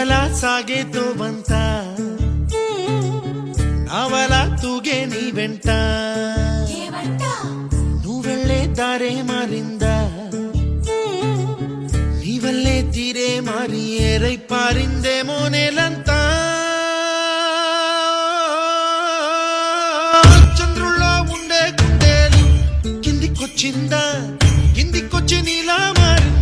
ಇವಲ ಸಾಗೆ ತೋವಂತ ನಾವಲ ತೂಗೆ ನೀ వెంట నువ్వెళ్ళే దారే మారిందా నీ వల్లే తీరే మారి ఏరై పారిందేమో నేలంతా చంద్రుల్లో ఉండే గుండెలు కిందికొచ్చిందా కిందికొచ్చి నీలా మారిందా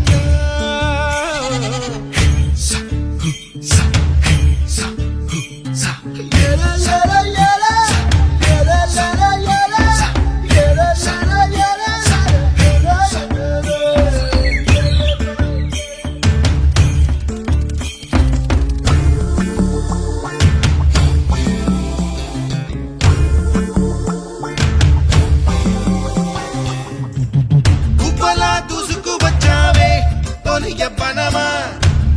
పనమా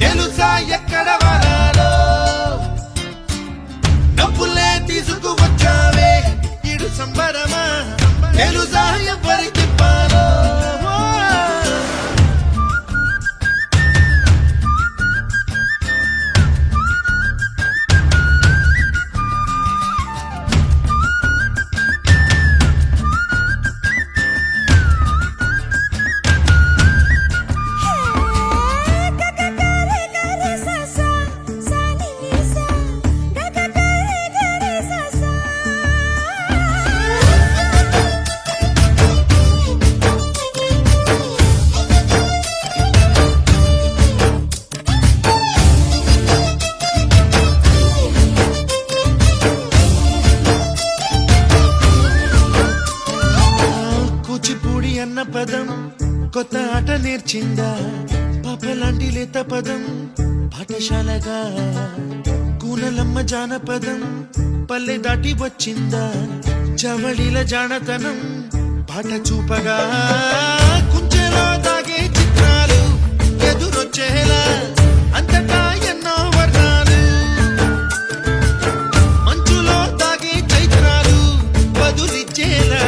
తెలుసా ఎక్కడ వరాలో డబ్బులే తీసుకువచ్చావే ఇడు సంబరమా తెలుసా ఎవరికి పాలో అన్న పదం కొత్త ఆట నేర్చిందా పాపలాంటి లేత పదం పాఠశాలగా కూనలమ్మ జానపదం పల్లె దాటి వచ్చిందా చవళిల జానతనం పాట చూపగా కుంచెలో దాగే చిత్రాలు ఎదురొచ్చేలా అంతటా ఎన్నో వర్ణాలు మంచులో దాగే చైత్రాలు బదులిచ్చేలా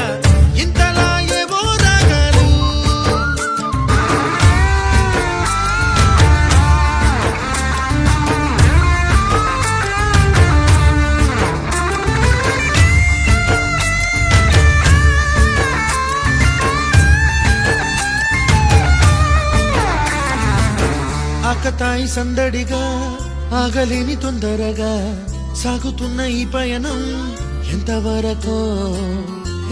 ఆకతాయి సందడిగా ఆగలేని తొందరగా సాగుతున్న ఈ పయనం ఎంతవరకో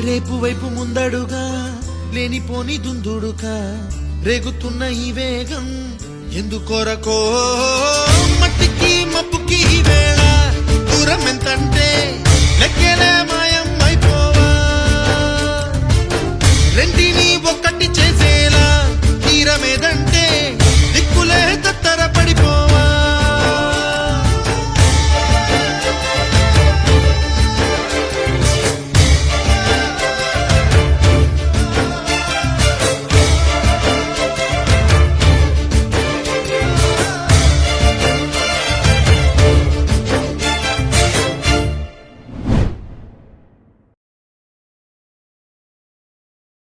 రేపు వైపు ముందడుగా లేనిపోని దుందుడుగా రేగుతున్న ఈ వేగం ఎందుకొరకో మట్టికి మబ్బుకి వేళ దూరం ఎంతంటే లెక్కలే మాయం అయిపోవా రెంటిని ఒక్కటి చేసేలా తీరమేదంటే